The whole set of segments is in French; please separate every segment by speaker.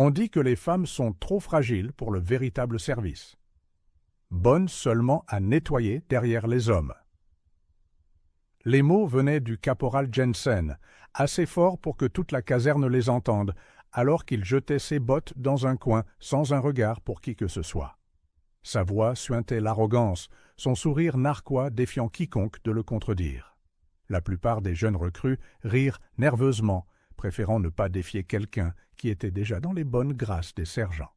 Speaker 1: On dit que les femmes sont trop fragiles pour le véritable service. Bonnes seulement à nettoyer derrière les hommes. Les mots venaient du caporal Jensen, assez forts pour que toute la caserne les entende, alors qu'il jetait ses bottes dans un coin sans un regard pour qui que ce soit. Sa voix suintait l'arrogance, son sourire narquois défiant quiconque de le contredire. La plupart des jeunes recrues rirent nerveusement, préférant ne pas défier quelqu'un qui était déjà dans les bonnes grâces des sergents.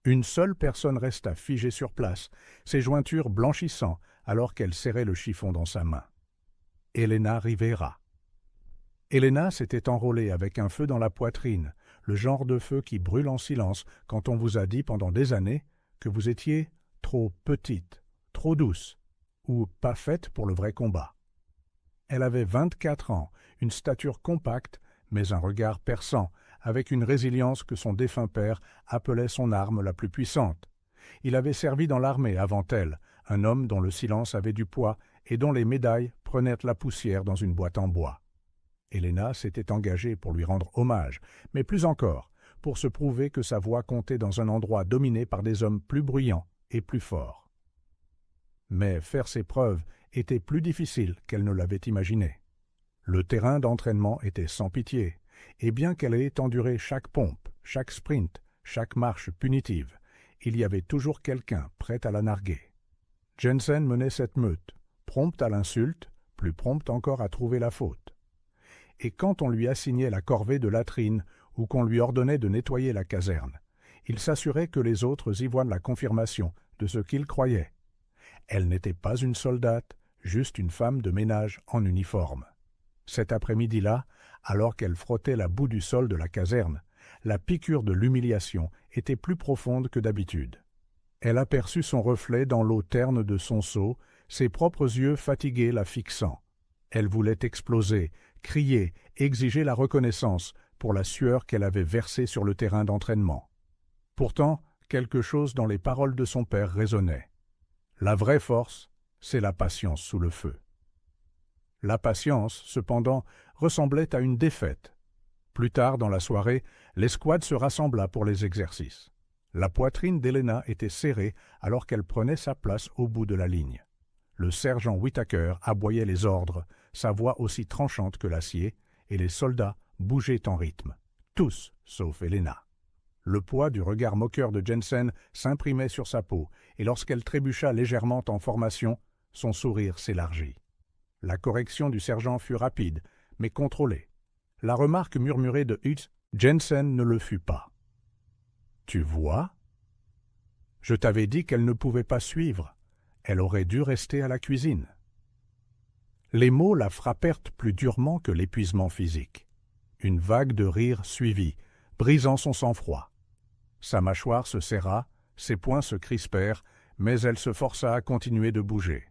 Speaker 1: Une seule personne resta figée sur place, ses jointures blanchissant alors qu'elle serrait le chiffon dans sa main. Elena Rivera. Elena s'était enrôlée avec un feu dans la poitrine, le genre de feu qui brûle en silence quand on vous a dit pendant des années que vous étiez trop petite, trop douce, ou pas faite pour le vrai combat. Elle avait 24 ans, une stature compacte, mais un regard perçant, avec une résilience que son défunt père appelait son arme la plus puissante. Il avait servi dans l'armée avant elle, un homme dont le silence avait du poids et dont les médailles prenaient la poussière dans une boîte en bois. Elena s'était engagée pour lui rendre hommage, mais plus encore, pour se prouver que sa voix comptait dans un endroit dominé par des hommes plus bruyants et plus forts. Mais faire ses preuves était plus difficile qu'elle ne l'avait imaginé. Le terrain d'entraînement était sans pitié, et bien qu'elle ait enduré chaque pompe, chaque sprint, chaque marche punitive, il y avait toujours quelqu'un prêt à la narguer. Jensen menait cette meute, prompte à l'insulte, plus prompte encore à trouver la faute. Et quand on lui assignait la corvée de latrine ou qu'on lui ordonnait de nettoyer la caserne, il s'assurait que les autres y voient la confirmation de ce qu'il croyait. Elle n'était pas une soldate, juste une femme de ménage en uniforme. Cet après-midi-là, alors qu'elle frottait la boue du sol de la caserne, la piqûre de l'humiliation était plus profonde que d'habitude. Elle aperçut son reflet dans l'eau terne de son seau, ses propres yeux fatigués la fixant. Elle voulait exploser, crier, exiger la reconnaissance pour la sueur qu'elle avait versée sur le terrain d'entraînement. Pourtant, quelque chose dans les paroles de son père résonnait. La vraie force, c'est la patience sous le feu. La patience, cependant, ressemblait à une défaite. Plus tard dans la soirée, l'escouade se rassembla pour les exercices. La poitrine d'Elena était serrée alors qu'elle prenait sa place au bout de la ligne. Le sergent Whittaker aboyait les ordres, sa voix aussi tranchante que l'acier, et les soldats bougeaient en rythme. Tous, sauf Elena. Le poids du regard moqueur de Jensen s'imprimait sur sa peau, et lorsqu'elle trébucha légèrement en formation, son sourire s'élargit. La correction du sergent fut rapide, mais contrôlée. La remarque murmurée de Hutz, Jensen ne le fut pas. « Tu vois ? Je t'avais dit qu'elle ne pouvait pas suivre. Elle aurait dû rester à la cuisine. » Les mots la frappèrent plus durement que l'épuisement physique. Une vague de rire suivit, brisant son sang-froid. Sa mâchoire se serra, ses poings se crispèrent, mais elle se força à continuer de bouger.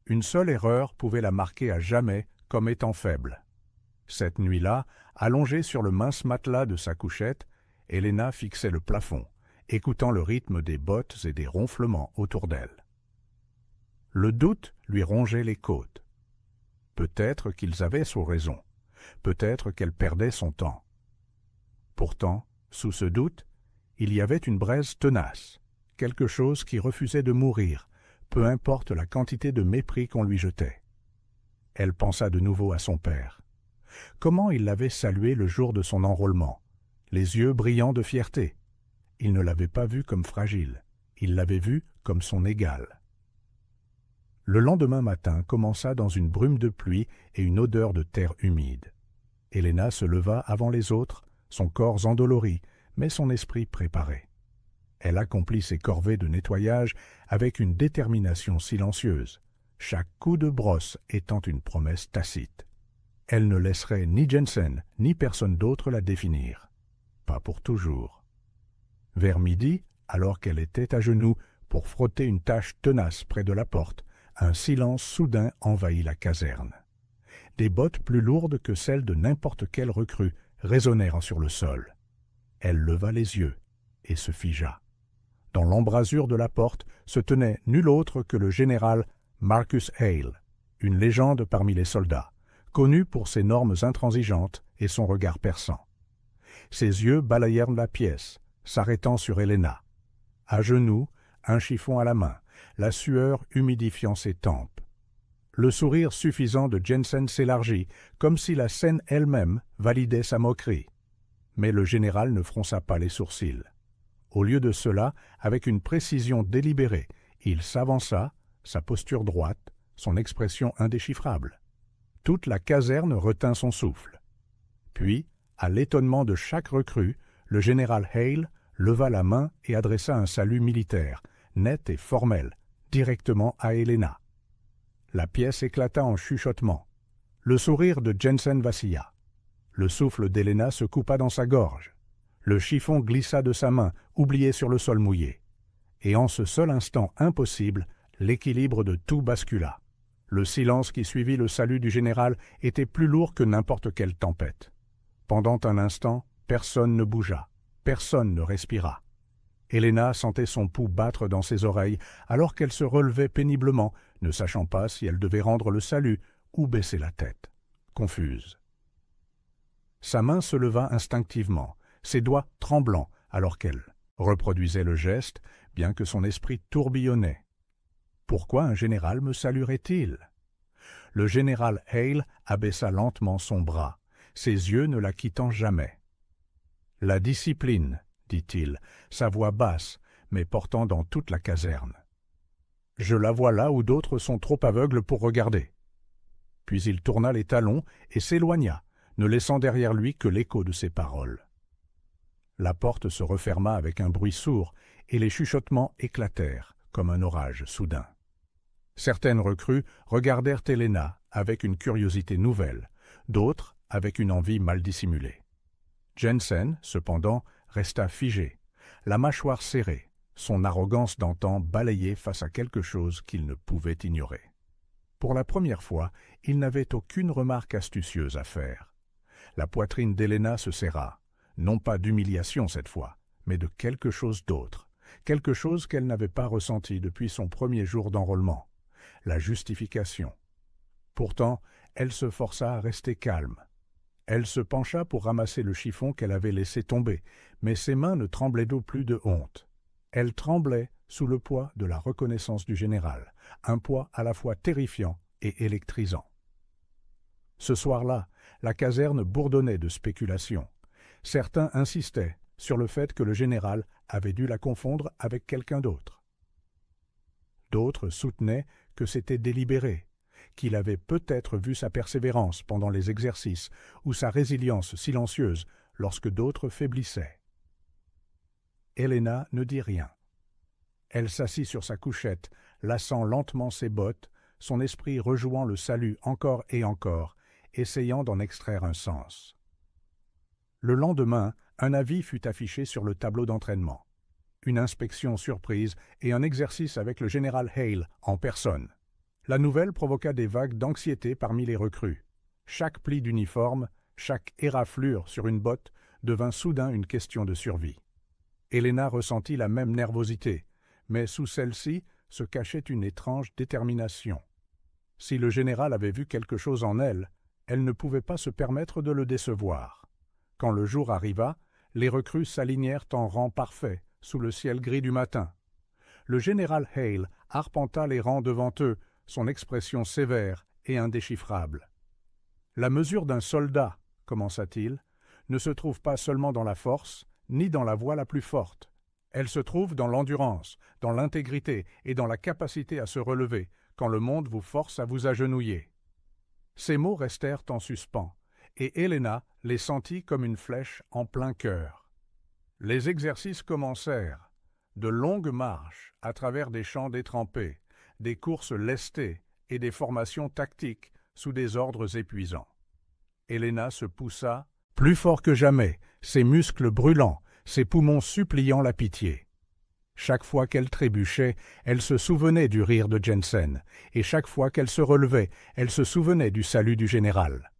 Speaker 1: Une seule erreur pouvait la marquer à jamais comme étant faible. Cette nuit-là, allongée sur le mince matelas de sa couchette, Elena fixait le plafond, écoutant le rythme des bottes et des ronflements autour d'elle. Le doute lui rongeait les côtes. Peut-être qu'ils avaient sous raison, peut-être qu'elle perdait son temps. Pourtant, sous ce doute, il y avait une braise tenace, quelque chose qui refusait de mourir, peu importe la quantité de mépris qu'on lui jetait. Elle pensa de nouveau à son père. Comment il l'avait salué le jour de son enrôlement, les yeux brillants de fierté. Il ne l'avait pas vu comme fragile, il l'avait vu comme son égal. Le lendemain matin commença dans une brume de pluie et une odeur de terre humide. Elena se leva avant les autres, son corps endolori, mais son esprit préparé. Elle accomplit ses corvées de nettoyage avec une détermination silencieuse, chaque coup de brosse étant une promesse tacite. Elle ne laisserait ni Jensen ni personne d'autre la définir. Pas pour toujours. Vers midi, alors qu'elle était à genoux pour frotter une tache tenace près de la porte, un silence soudain envahit la caserne. Des bottes plus lourdes que celles de n'importe quelle recrue résonnèrent sur le sol. Elle leva les yeux et se figea. Dans l'embrasure de la porte se tenait nul autre que le général Marcus Hale, une légende parmi les soldats, connu pour ses normes intransigeantes et son regard perçant. Ses yeux balayèrent la pièce, s'arrêtant sur Helena. À genoux, un chiffon à la main, la sueur humidifiant ses tempes. Le sourire suffisant de Jensen s'élargit, comme si la scène elle-même validait sa moquerie. Mais le général ne fronça pas les sourcils. Au lieu de cela, avec une précision délibérée, il s'avança, sa posture droite, son expression indéchiffrable. Toute la caserne retint son souffle. Puis, à l'étonnement de chaque recrue, le général Hale leva la main et adressa un salut militaire, net et formel, directement à Helena. La pièce éclata en chuchotements. Le sourire de Jensen vacilla. Le souffle d'Helena se coupa dans sa gorge. Le chiffon glissa de sa main, oublié sur le sol mouillé. Et en ce seul instant impossible, l'équilibre de tout bascula. Le silence qui suivit le salut du général était plus lourd que n'importe quelle tempête. Pendant un instant, personne ne bougea, personne ne respira. Helena sentait son pouls battre dans ses oreilles alors qu'elle se relevait péniblement, ne sachant pas si elle devait rendre le salut ou baisser la tête, confuse. Sa main se leva instinctivement, ses doigts tremblants alors qu'elle reproduisait le geste, bien que son esprit tourbillonnait. Pourquoi un général me saluerait-il? Le général Hale abaissa lentement son bras, ses yeux ne la quittant jamais. « La discipline », dit-il, sa voix basse, mais portant dans toute la caserne. « Je la vois là où d'autres sont trop aveugles pour regarder. » Puis il tourna les talons et s'éloigna, ne laissant derrière lui que l'écho de ses paroles. La porte se referma avec un bruit sourd et les chuchotements éclatèrent comme un orage soudain. Certaines recrues regardèrent Helena avec une curiosité nouvelle, d'autres avec une envie mal dissimulée. Jensen, cependant, resta figé, la mâchoire serrée, son arrogance d'antan balayée face à quelque chose qu'il ne pouvait ignorer. Pour la première fois, il n'avait aucune remarque astucieuse à faire. La poitrine d'Helena se serra, non pas d'humiliation cette fois, mais de quelque chose d'autre, quelque chose qu'elle n'avait pas ressenti depuis son premier jour d'enrôlement, la justification. Pourtant, elle se força à rester calme. Elle se pencha pour ramasser le chiffon qu'elle avait laissé tomber, mais ses mains ne tremblaient d'au plus de honte. Elle tremblait sous le poids de la reconnaissance du général, un poids à la fois terrifiant et électrisant. Ce soir-là, la caserne bourdonnait de spéculations. Certains insistaient sur le fait que le général avait dû la confondre avec quelqu'un d'autre. D'autres soutenaient que c'était délibéré, qu'il avait peut-être vu sa persévérance pendant les exercices ou sa résilience silencieuse lorsque d'autres faiblissaient. Helena ne dit rien. Elle s'assit sur sa couchette, lassant lentement ses bottes, son esprit rejouant le salut encore et encore, essayant d'en extraire un sens. Le lendemain, un avis fut affiché sur le tableau d'entraînement. Une inspection surprise et un exercice avec le général Hale en personne. La nouvelle provoqua des vagues d'anxiété parmi les recrues. Chaque pli d'uniforme, chaque éraflure sur une botte devint soudain une question de survie. Helena ressentit la même nervosité, mais sous celle-ci se cachait une étrange détermination. Si le général avait vu quelque chose en elle, elle ne pouvait pas se permettre de le décevoir. Quand le jour arriva, les recrues s'alignèrent en rang parfait, sous le ciel gris du matin. Le général Hale arpenta les rangs devant eux, son expression sévère et indéchiffrable. « La mesure d'un soldat, commença-t-il, ne se trouve pas seulement dans la force, ni dans la voie la plus forte. Elle se trouve dans l'endurance, dans l'intégrité et dans la capacité à se relever quand le monde vous force à vous agenouiller. » Ces mots restèrent en suspens, et Helena les sentit comme une flèche en plein cœur. Les exercices commencèrent, de longues marches à travers des champs détrempés, des courses lestées et des formations tactiques sous des ordres épuisants. Helena se poussa, plus fort que jamais, ses muscles brûlants, ses poumons suppliant la pitié. Chaque fois qu'elle trébuchait, elle se souvenait du rire de Jensen, et chaque fois qu'elle se relevait, elle se souvenait du salut du général.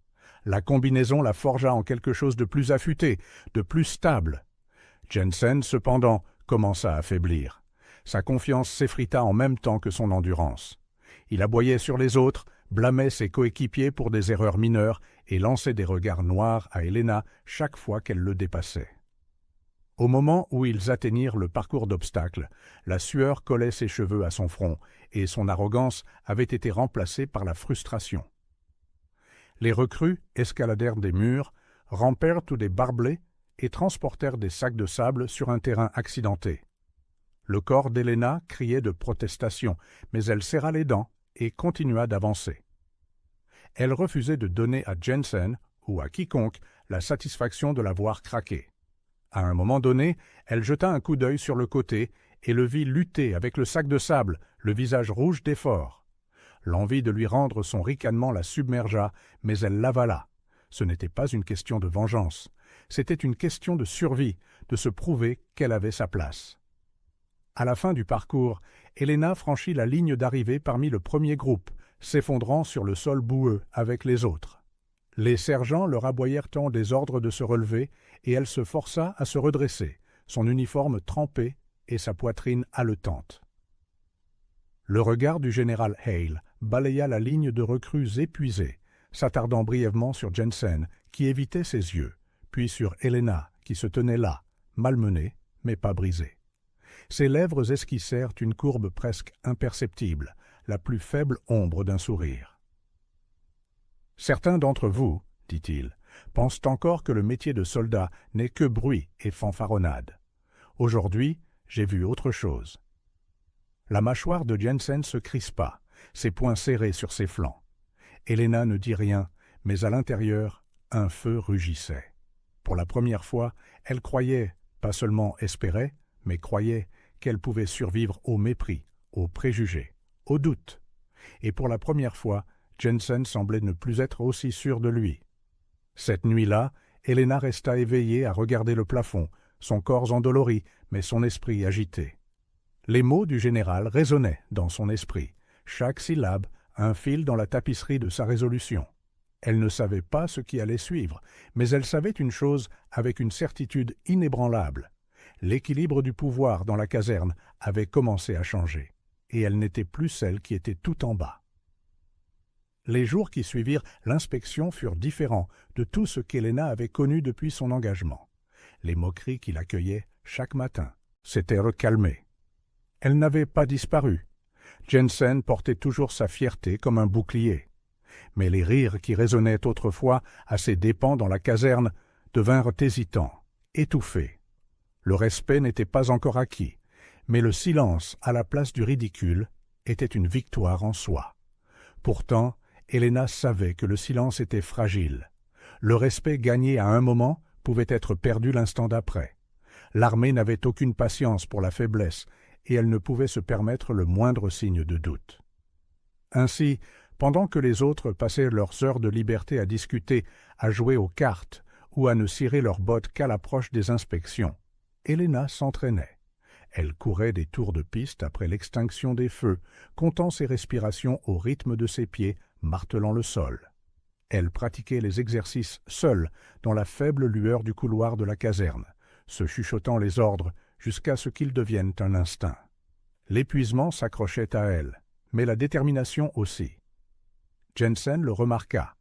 Speaker 1: La combinaison la forgea en quelque chose de plus affûté, de plus stable. Jensen, cependant, commença à faiblir. Sa confiance s'effrita en même temps que son endurance. Il aboyait sur les autres, blâmait ses coéquipiers pour des erreurs mineures et lançait des regards noirs à Helena chaque fois qu'elle le dépassait. Au moment où ils atteignirent le parcours d'obstacles, la sueur collait ses cheveux à son front et son arrogance avait été remplacée par la frustration. Les recrues escaladèrent des murs, rampèrent ou des barbelés et transportèrent des sacs de sable sur un terrain accidenté. Le corps d'Helena criait de protestation, mais elle serra les dents et continua d'avancer. Elle refusait de donner à Jensen ou à quiconque la satisfaction de la voir craquer. À un moment donné, elle jeta un coup d'œil sur le côté et le vit lutter avec le sac de sable, le visage rouge d'effort. L'envie de lui rendre son ricanement la submergea, mais elle l'avala. Ce n'était pas une question de vengeance, c'était une question de survie, de se prouver qu'elle avait sa place. À la fin du parcours, Helena franchit la ligne d'arrivée parmi le premier groupe, s'effondrant sur le sol boueux avec les autres. Les sergents leur aboyèrent en désordre de se relever, et elle se força à se redresser, son uniforme trempé et sa poitrine haletante. Le regard du général Hale balaya la ligne de recrues épuisées, s'attardant brièvement sur Jensen, qui évitait ses yeux, puis sur Helena, qui se tenait là, malmenée, mais pas brisée. Ses lèvres esquissèrent une courbe presque imperceptible, la plus faible ombre d'un sourire. « Certains d'entre vous, dit-il, pensent encore que le métier de soldat n'est que bruit et fanfaronnade. Aujourd'hui, j'ai vu autre chose. » La mâchoire de Jensen se crispa, ses poings serrés sur ses flancs. Helena ne dit rien, mais à l'intérieur, un feu rugissait. Pour la première fois, elle croyait, pas seulement espérait, mais croyait qu'elle pouvait survivre au mépris, aux préjugés, aux doutes. Et pour la première fois, Jensen semblait ne plus être aussi sûr de lui. Cette nuit-là, Helena resta éveillée à regarder le plafond, son corps endolori, mais son esprit agité. Les mots du général résonnaient dans son esprit, chaque syllabe un fil dans la tapisserie de sa résolution. Elle ne savait pas ce qui allait suivre, mais elle savait une chose avec une certitude inébranlable. L'équilibre du pouvoir dans la caserne avait commencé à changer, et elle n'était plus celle qui était tout en bas. Les jours qui suivirent l'inspection furent différents de tout ce qu'Helena avait connu depuis son engagement. Les moqueries qui l'accueillaient chaque matin s'étaient recalmées. Elle n'avait pas disparu. Jensen portait toujours sa fierté comme un bouclier. Mais les rires qui résonnaient autrefois à ses dépens dans la caserne devinrent hésitants, étouffés. Le respect n'était pas encore acquis, mais le silence à la place du ridicule était une victoire en soi. Pourtant, Helena savait que le silence était fragile. Le respect gagné à un moment pouvait être perdu l'instant d'après. L'armée n'avait aucune patience pour la faiblesse, et elle ne pouvait se permettre le moindre signe de doute. Ainsi, pendant que les autres passaient leurs heures de liberté à discuter, à jouer aux cartes ou à ne cirer leurs bottes qu'à l'approche des inspections, Helena s'entraînait. Elle courait des tours de piste après l'extinction des feux, comptant ses respirations au rythme de ses pieds, martelant le sol. Elle pratiquait les exercices seule, dans la faible lueur du couloir de la caserne, se chuchotant les ordres jusqu'à ce qu'ils deviennent un instinct. L'épuisement s'accrochait à elle, mais la détermination aussi. Jensen le remarqua.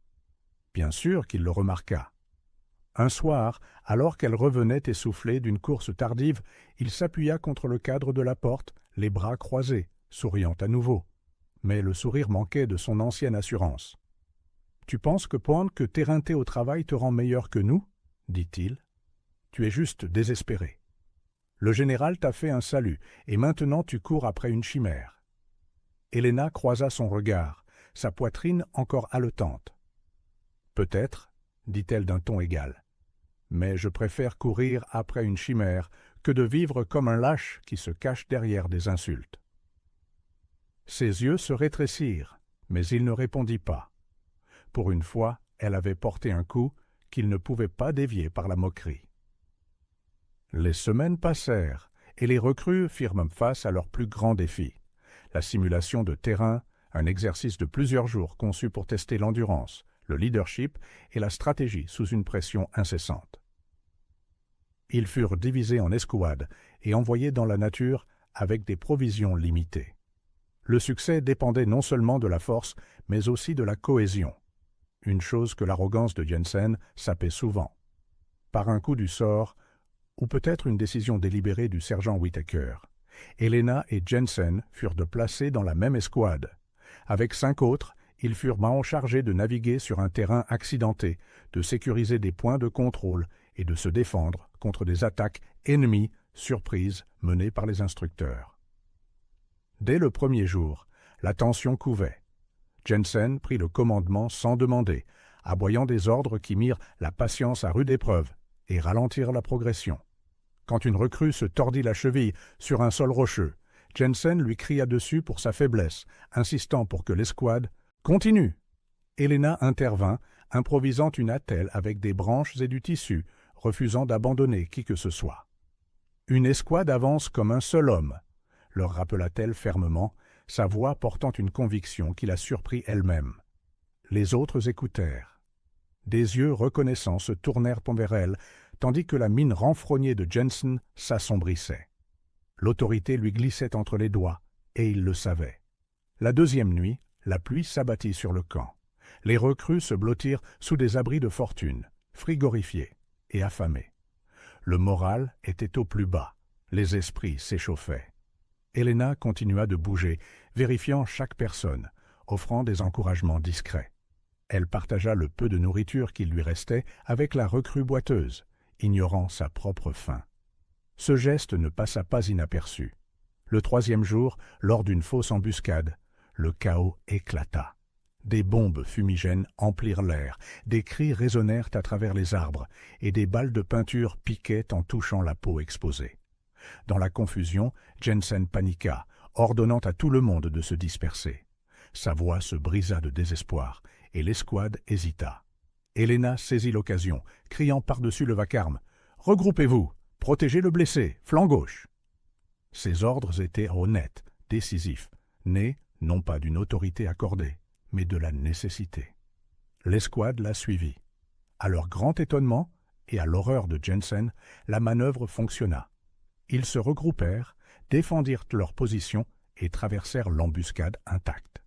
Speaker 1: Bien sûr qu'il le remarqua. Un soir, alors qu'elle revenait essoufflée d'une course tardive, il s'appuya contre le cadre de la porte, les bras croisés, souriant à nouveau. Mais le sourire manquait de son ancienne assurance. « Tu penses que t'éreinter au travail te rend meilleur que nous ?» dit-il. « Tu es juste désespéré. Le général t'a fait un salut, et maintenant tu cours après une chimère. » Helena croisa son regard, sa poitrine encore haletante. « Peut-être, » dit-elle d'un ton égal, « mais je préfère courir après une chimère que de vivre comme un lâche qui se cache derrière des insultes. » Ses yeux se rétrécirent, mais il ne répondit pas. Pour une fois, elle avait porté un coup qu'il ne pouvait pas dévier par la moquerie. Les semaines passèrent, et les recrues firent même face à leur plus grand défi. La simulation de terrain, un exercice de plusieurs jours conçu pour tester l'endurance, le leadership et la stratégie sous une pression incessante. Ils furent divisés en escouades et envoyés dans la nature avec des provisions limitées. Le succès dépendait non seulement de la force, mais aussi de la cohésion, une chose que l'arrogance de Jensen sapait souvent. Par un coup du sort, ou peut-être une décision délibérée du sergent Whittaker. Helena et Jensen furent placés dans la même escouade. Avec 5 autres, ils furent chargés de naviguer sur un terrain accidenté, de sécuriser des points de contrôle et de se défendre contre des attaques ennemies surprises menées par les instructeurs. Dès le premier jour, la tension couvait. Jensen prit le commandement sans demander, aboyant des ordres qui mirent la patience à rude épreuve et ralentirent la progression. Quand une recrue se tordit la cheville sur un sol rocheux, Jensen lui cria dessus pour sa faiblesse, insistant pour que l'escouade continue. Helena intervint, improvisant une attelle avec des branches et du tissu, refusant d'abandonner qui que ce soit. « Une escouade avance comme un seul homme », leur rappela-t-elle fermement, sa voix portant une conviction qui la surprit elle-même. Les autres écoutèrent. Des yeux reconnaissants se tournèrent vers elle, tandis que la mine renfrognée de Jensen s'assombrissait. L'autorité lui glissait entre les doigts, et il le savait. La deuxième nuit, la pluie s'abattit sur le camp. Les recrues se blottirent sous des abris de fortune, frigorifiés et affamés. Le moral était au plus bas, les esprits s'échauffaient. Helena continua de bouger, vérifiant chaque personne, offrant des encouragements discrets. Elle partagea le peu de nourriture qu'il lui restait avec la recrue boiteuse, ignorant sa propre faim. Ce geste ne passa pas inaperçu. Le troisième jour, lors d'une fausse embuscade, le chaos éclata. Des bombes fumigènes emplirent l'air, des cris résonnèrent à travers les arbres, et des balles de peinture piquaient en touchant la peau exposée. Dans la confusion, Jensen paniqua, ordonnant à tout le monde de se disperser. Sa voix se brisa de désespoir, et l'escouade hésita. Helena saisit l'occasion, criant par-dessus le vacarme « Regroupez-vous, protégez le blessé, flanc gauche !» Ses ordres étaient honnêtes, décisifs, nés non pas d'une autorité accordée, mais de la nécessité. L'escouade la suivit. À leur grand étonnement, et à l'horreur de Jensen, la manœuvre fonctionna. Ils se regroupèrent, défendirent leur position et traversèrent l'embuscade intacte.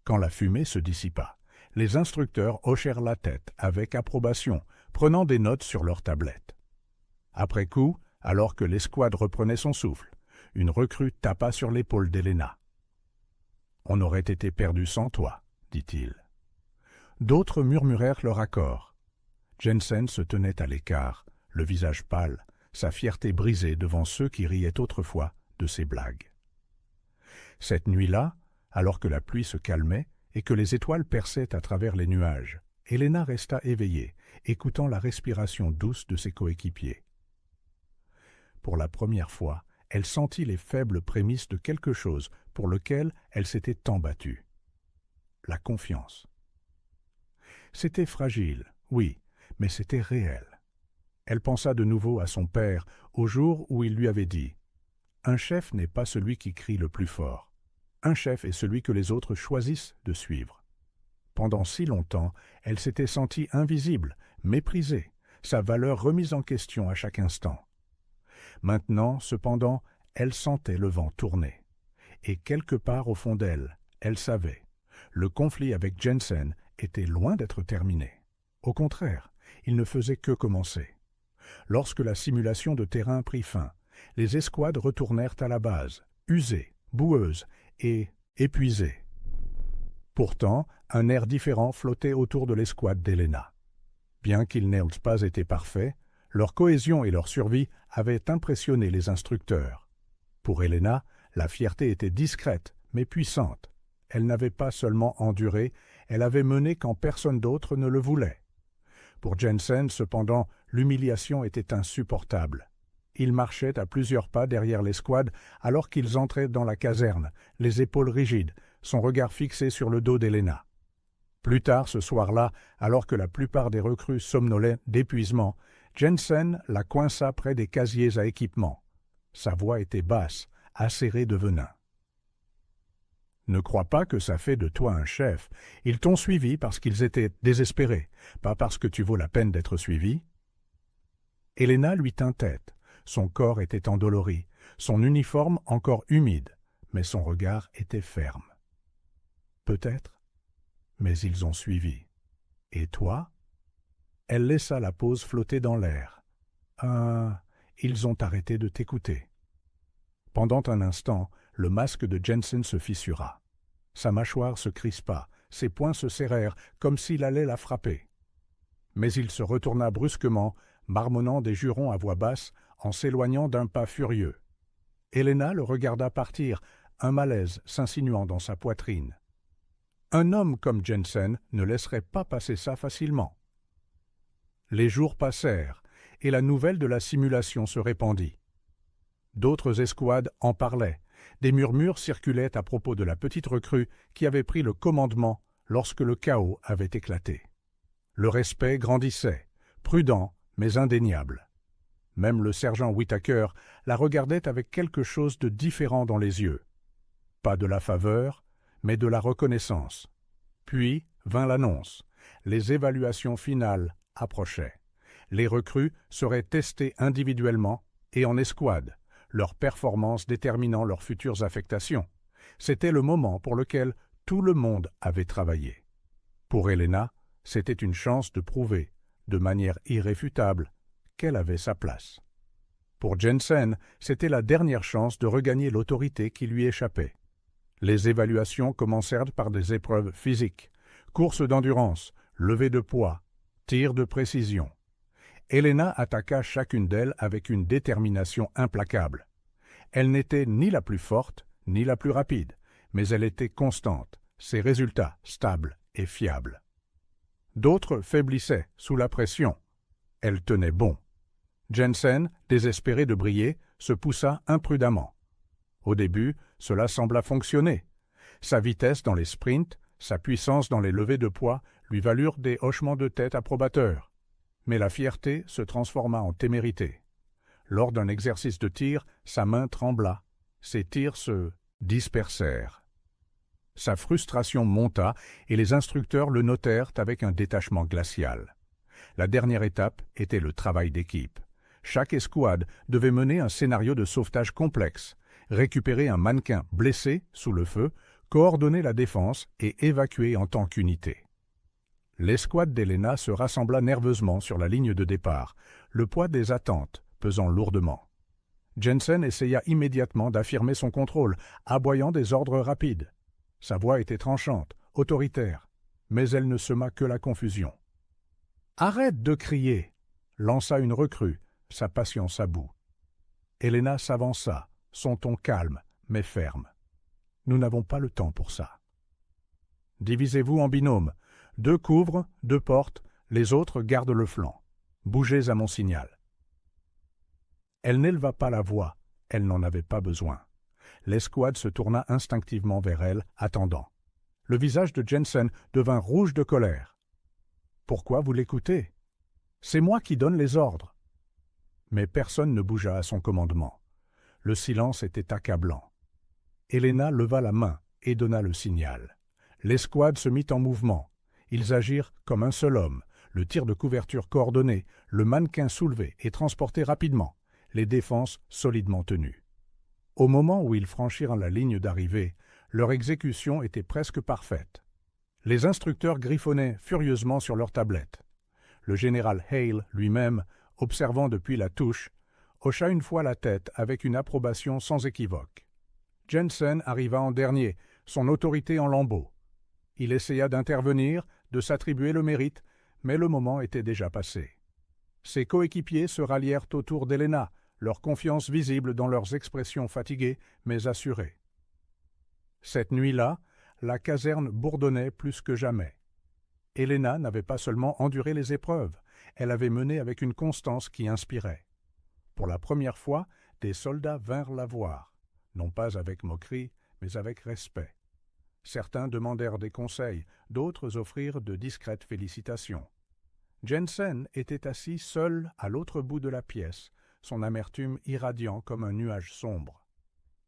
Speaker 1: Quand la fumée se dissipa, les instructeurs hochèrent la tête avec approbation, prenant des notes sur leurs tablettes. Après coup, alors que l'escouade reprenait son souffle, une recrue tapa sur l'épaule d'Helena. « On aurait été perdu sans toi, » dit-il. D'autres murmurèrent leur accord. Jensen se tenait à l'écart, le visage pâle, sa fierté brisée devant ceux qui riaient autrefois de ses blagues. Cette nuit-là, alors que la pluie se calmait et que les étoiles perçaient à travers les nuages, Helena resta éveillée, écoutant la respiration douce de ses coéquipiers. Pour la première fois, elle sentit les faibles prémices de quelque chose pour lequel elle s'était tant battue. La confiance. C'était fragile, oui, mais c'était réel. Elle pensa de nouveau à son père au jour où il lui avait dit « Un chef n'est pas celui qui crie le plus fort. Un chef est celui que les autres choisissent de suivre. » Pendant si longtemps, elle s'était sentie invisible, méprisée, sa valeur remise en question à chaque instant. Maintenant, cependant, elle sentait le vent tourner. Et quelque part au fond d'elle, elle savait, le conflit avec Jensen était loin d'être terminé. Au contraire, il ne faisait que commencer. Lorsque la simulation de terrain prit fin, les escouades retournèrent à la base, usées, boueuses et épuisées. Pourtant, un air différent flottait autour de l'escouade d'Helena. Bien qu'ils n'eussent pas été parfaits, leur cohésion et leur survie avaient impressionné les instructeurs. Pour Helena, la fierté était discrète, mais puissante. Elle n'avait pas seulement enduré, elle avait mené quand personne d'autre ne le voulait. Pour Jensen, cependant, l'humiliation était insupportable. Il marchait à plusieurs pas derrière l'escouade alors qu'ils entraient dans la caserne, les épaules rigides, son regard fixé sur le dos d'Helena. Plus tard ce soir-là, alors que la plupart des recrues somnolaient d'épuisement, Jensen la coinça près des casiers à équipement. Sa voix était basse, acérée de venin. « Ne crois pas que ça fait de toi un chef. Ils t'ont suivi parce qu'ils étaient désespérés, pas parce que tu vaux la peine d'être suivi. » Helena lui tint tête. Son corps était endolori, son uniforme encore humide, mais son regard était ferme. « Peut-être, mais ils ont suivi. Et toi ?» Elle laissa la pause flotter dans l'air. Ils ont arrêté de t'écouter. » Pendant un instant, le masque de Jensen se fissura. Sa mâchoire se crispa, ses poings se serrèrent, comme s'il allait la frapper. Mais il se retourna brusquement, marmonnant des jurons à voix basse, en s'éloignant d'un pas furieux. Helena le regarda partir, un malaise s'insinuant dans sa poitrine. Un homme comme Jensen ne laisserait pas passer ça facilement. Les jours passèrent, et la nouvelle de la simulation se répandit. D'autres escouades en parlaient. Des murmures circulaient à propos de la petite recrue qui avait pris le commandement lorsque le chaos avait éclaté. Le respect grandissait, prudent mais indéniable. Même le sergent Whittaker la regardait avec quelque chose de différent dans les yeux. Pas de la faveur, mais de la reconnaissance. Puis vint l'annonce. Les évaluations finales approchaient. Les recrues seraient testées individuellement et en escouade, leurs performances déterminant leurs futures affectations. C'était le moment pour lequel tout le monde avait travaillé. Pour Helena, c'était une chance de prouver, de manière irréfutable, qu'elle avait sa place. Pour Jensen, c'était la dernière chance de regagner l'autorité qui lui échappait. Les évaluations commencèrent par des épreuves physiques, courses d'endurance, levée de poids, tirs de précision. Helena attaqua chacune d'elles avec une détermination implacable. Elle n'était ni la plus forte, ni la plus rapide, mais elle était constante, ses résultats stables et fiables. D'autres faiblissaient sous la pression. Elle tenait bon. Jensen, désespéré de briller, se poussa imprudemment. Au début, cela sembla fonctionner. Sa vitesse dans les sprints, sa puissance dans les levées de poids lui valurent des hochements de tête approbateurs. Mais la fierté se transforma en témérité. Lors d'un exercice de tir, sa main trembla. Ses tirs se dispersèrent. Sa frustration monta et les instructeurs le notèrent avec un détachement glacial. La dernière étape était le travail d'équipe. Chaque escouade devait mener un scénario de sauvetage complexe, récupérer un mannequin blessé sous le feu, coordonner la défense et évacuer en tant qu'unité. L'escouade d'Helena se rassembla nerveusement sur la ligne de départ, le poids des attentes pesant lourdement. Jensen essaya immédiatement d'affirmer son contrôle, aboyant des ordres rapides. Sa voix était tranchante, autoritaire, mais elle ne sema que la confusion. « Arrête de crier !» lança une recrue, sa patience à bout. Helena s'avança, son ton calme, mais ferme. « Nous n'avons pas le temps pour ça. »« Divisez-vous en binôme. 2 couvrent, 2 portent, les autres gardent le flanc. Bougez à mon signal. » Elle n'éleva pas la voix, elle n'en avait pas besoin. L'escouade se tourna instinctivement vers elle, attendant. Le visage de Jensen devint rouge de colère. « Pourquoi vous l'écoutez ? C'est moi qui donne les ordres. » Mais personne ne bougea à son commandement. Le silence était accablant. Helena leva la main et donna le signal. L'escouade se mit en mouvement. Ils agirent comme un seul homme, le tir de couverture coordonné, le mannequin soulevé et transporté rapidement, les défenses solidement tenues. Au moment où ils franchirent la ligne d'arrivée, leur exécution était presque parfaite. Les instructeurs griffonnaient furieusement sur leurs tablettes. Le général Hale lui-même, observant depuis la touche, hocha une fois la tête avec une approbation sans équivoque. Jensen arriva en dernier, son autorité en lambeaux. Il essaya d'intervenir, de s'attribuer le mérite, mais le moment était déjà passé. Ses coéquipiers se rallièrent autour d'Helena, leur confiance visible dans leurs expressions fatiguées mais assurées. Cette nuit-là, la caserne bourdonnait plus que jamais. Helena n'avait pas seulement enduré les épreuves, elle avait mené avec une constance qui inspirait. Pour la première fois, des soldats vinrent la voir, non pas avec moquerie, mais avec respect. Certains demandèrent des conseils, d'autres offrirent de discrètes félicitations. Jensen était assis seul à l'autre bout de la pièce, son amertume irradiant comme un nuage sombre.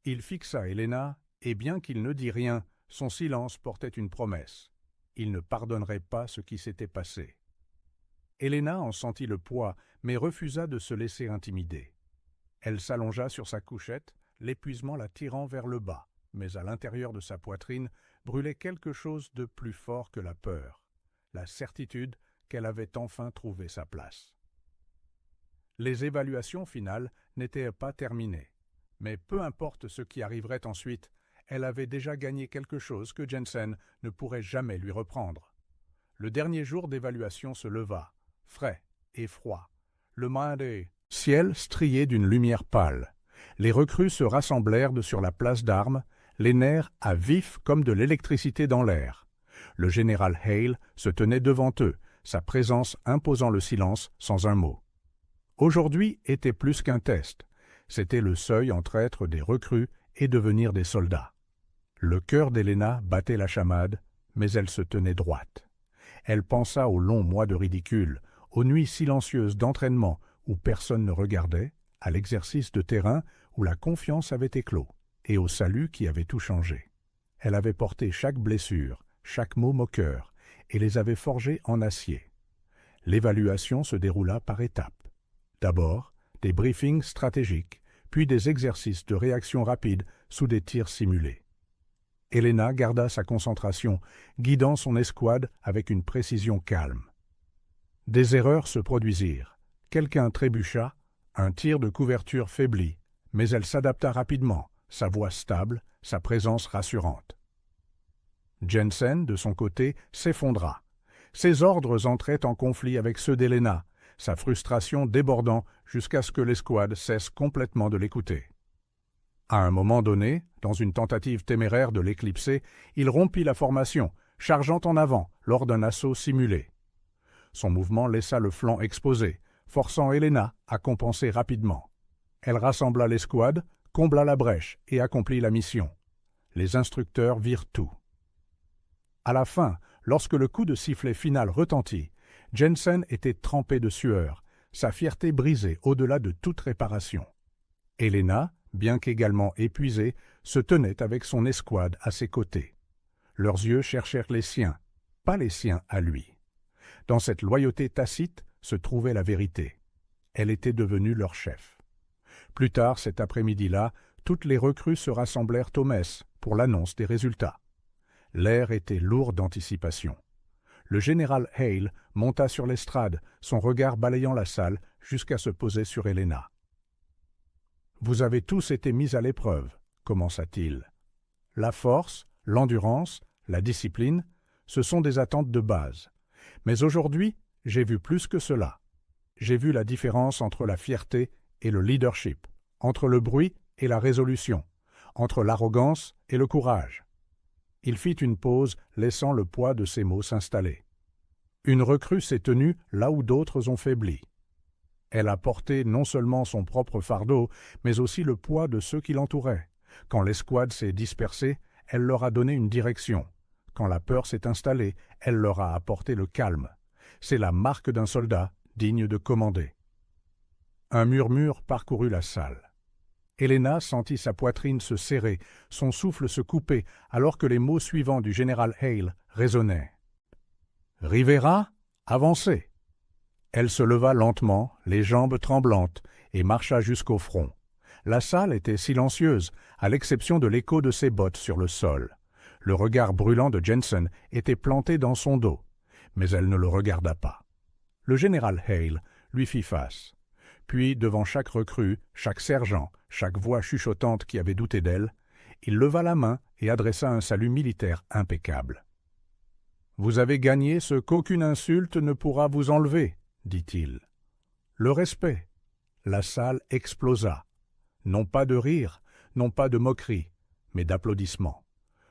Speaker 1: Il fixa Helena, et bien qu'il ne dit rien, son silence portait une promesse. Il ne pardonnerait pas ce qui s'était passé. Helena en sentit le poids, mais refusa de se laisser intimider. Elle s'allongea sur sa couchette, l'épuisement la tirant vers le bas, mais à l'intérieur de sa poitrine brûlait quelque chose de plus fort que la peur, la certitude qu'elle avait enfin trouvé sa place. Les évaluations finales n'étaient pas terminées. Mais peu importe ce qui arriverait ensuite, elle avait déjà gagné quelque chose que Jensen ne pourrait jamais lui reprendre. Le dernier jour d'évaluation se leva, frais et froid. Le Monday, ciel strié d'une lumière pâle. Les recrues se rassemblèrent sur la place d'armes, les nerfs à vif comme de l'électricité dans l'air. Le général Hale se tenait devant eux, sa présence imposant le silence sans un mot. Aujourd'hui était plus qu'un test. C'était le seuil entre être des recrues et devenir des soldats. Le cœur d'Helena battait la chamade, mais elle se tenait droite. Elle pensa aux longs mois de ridicule, aux nuits silencieuses d'entraînement où personne ne regardait, à l'exercice de terrain où la confiance avait éclos, et au salut qui avait tout changé. Elle avait porté chaque blessure, chaque mot moqueur, et les avait forgés en acier. L'évaluation se déroula par étapes. D'abord, des briefings stratégiques, puis des exercices de réaction rapide sous des tirs simulés. Helena garda sa concentration, guidant son escouade avec une précision calme. Des erreurs se produisirent. Quelqu'un trébucha, un tir de couverture faiblit, mais elle s'adapta rapidement, sa voix stable, sa présence rassurante. Jensen, de son côté, s'effondra. Ses ordres entraient en conflit avec ceux d'Helena, sa frustration débordant jusqu'à ce que l'escouade cesse complètement de l'écouter. À un moment donné, dans une tentative téméraire de l'éclipser, il rompit la formation, chargeant en avant lors d'un assaut simulé. Son mouvement laissa le flanc exposé, forçant Helena à compenser rapidement. Elle rassembla l'escouade, combla la brèche et accomplit la mission. Les instructeurs virent tout. À la fin, lorsque le coup de sifflet final retentit, Jensen était trempé de sueur, sa fierté brisée au-delà de toute réparation. Helena, bien qu'également épuisée, se tenait avec son escouade à ses côtés. Leurs yeux cherchèrent les siens, pas les siens à lui. Dans cette loyauté tacite se trouvait la vérité. Elle était devenue leur chef. Plus tard cet après-midi-là, toutes les recrues se rassemblèrent au mess pour l'annonce des résultats. L'air était lourd d'anticipation. Le général Hale monta sur l'estrade, son regard balayant la salle jusqu'à se poser sur Helena. « Vous avez tous été mis à l'épreuve, » commença-t-il. « La force, l'endurance, la discipline, ce sont des attentes de base. Mais aujourd'hui, j'ai vu plus que cela. J'ai vu la différence entre la fierté et le leadership, entre le bruit et la résolution, entre l'arrogance et le courage. » Il fit une pause, laissant le poids de ses mots s'installer. Une recrue s'est tenue là où d'autres ont faibli. Elle a porté non seulement son propre fardeau, mais aussi le poids de ceux qui l'entouraient. Quand l'escouade s'est dispersée, elle leur a donné une direction. Quand la peur s'est installée, elle leur a apporté le calme. C'est la marque d'un soldat digne de commander. Un murmure parcourut la salle. Helena sentit sa poitrine se serrer, son souffle se couper, alors que les mots suivants du général Hale résonnaient. « Rivera, avancez !» Elle se leva lentement, les jambes tremblantes, et marcha jusqu'au front. La salle était silencieuse, à l'exception de l'écho de ses bottes sur le sol. Le regard brûlant de Jensen était planté dans son dos, mais elle ne le regarda pas. Le général Hale lui fit face. Puis, devant chaque recrue, chaque sergent, chaque voix chuchotante qui avait douté d'elle, il leva la main et adressa un salut militaire impeccable. « Vous avez gagné ce qu'aucune insulte ne pourra vous enlever, » dit-il. « Le respect. » La salle explosa. Non pas de rire, non pas de moquerie, mais d'applaudissements.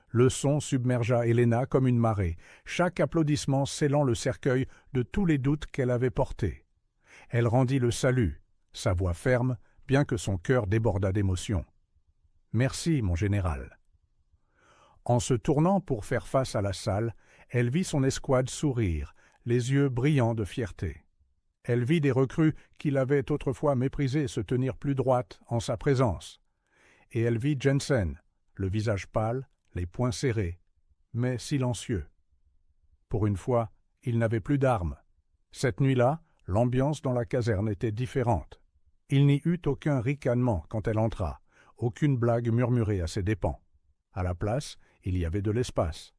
Speaker 1: Le son submergea Helena comme une marée, chaque applaudissement scellant le cercueil de tous les doutes qu'elle avait portés. Elle rendit le salut, sa voix ferme, bien que son cœur débordât d'émotion. « Merci, mon général. » En se tournant pour faire face à la salle, elle vit son escouade sourire, les yeux brillants de fierté. Elle vit des recrues qui l'avaient autrefois méprisée se tenir plus droites en sa présence. Et elle vit Jensen, le visage pâle, les poings serrés, mais silencieux. Pour une fois, il n'avait plus d'armes. Cette nuit-là, l'ambiance dans la caserne était différente. Il n'y eut aucun ricanement quand elle entra, aucune blague murmurée à ses dépens. À la place, il y avait de l'espace.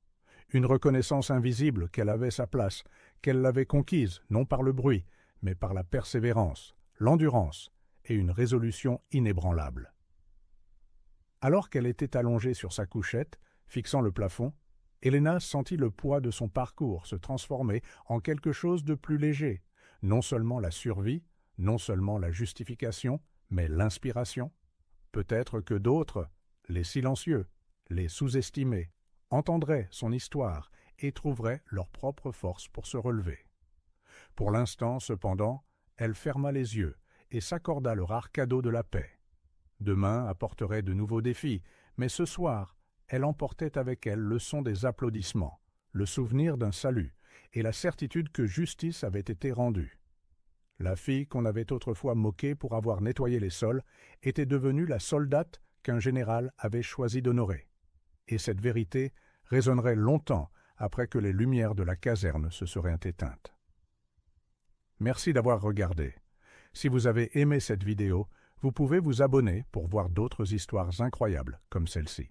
Speaker 1: Une reconnaissance invisible qu'elle avait sa place, qu'elle l'avait conquise, non par le bruit, mais par la persévérance, l'endurance et une résolution inébranlable. Alors qu'elle était allongée sur sa couchette, fixant le plafond, Helena sentit le poids de son parcours se transformer en quelque chose de plus léger, non seulement la survie, non seulement la justification, mais l'inspiration. Peut-être que d'autres, les silencieux, les sous-estimés, entendraient son histoire et trouveraient leur propre force pour se relever. Pour l'instant, cependant, elle ferma les yeux et s'accorda le rare cadeau de la paix. Demain apporterait de nouveaux défis, mais ce soir, elle emportait avec elle le son des applaudissements, le souvenir d'un salut et la certitude que justice avait été rendue. La fille qu'on avait autrefois moquée pour avoir nettoyé les sols était devenue la soldate qu'un général avait choisi d'honorer. Et cette vérité résonnerait longtemps après que les lumières de la caserne se seraient éteintes. Merci d'avoir regardé. Si vous avez aimé cette vidéo, vous pouvez vous abonner pour voir d'autres histoires incroyables comme celle-ci.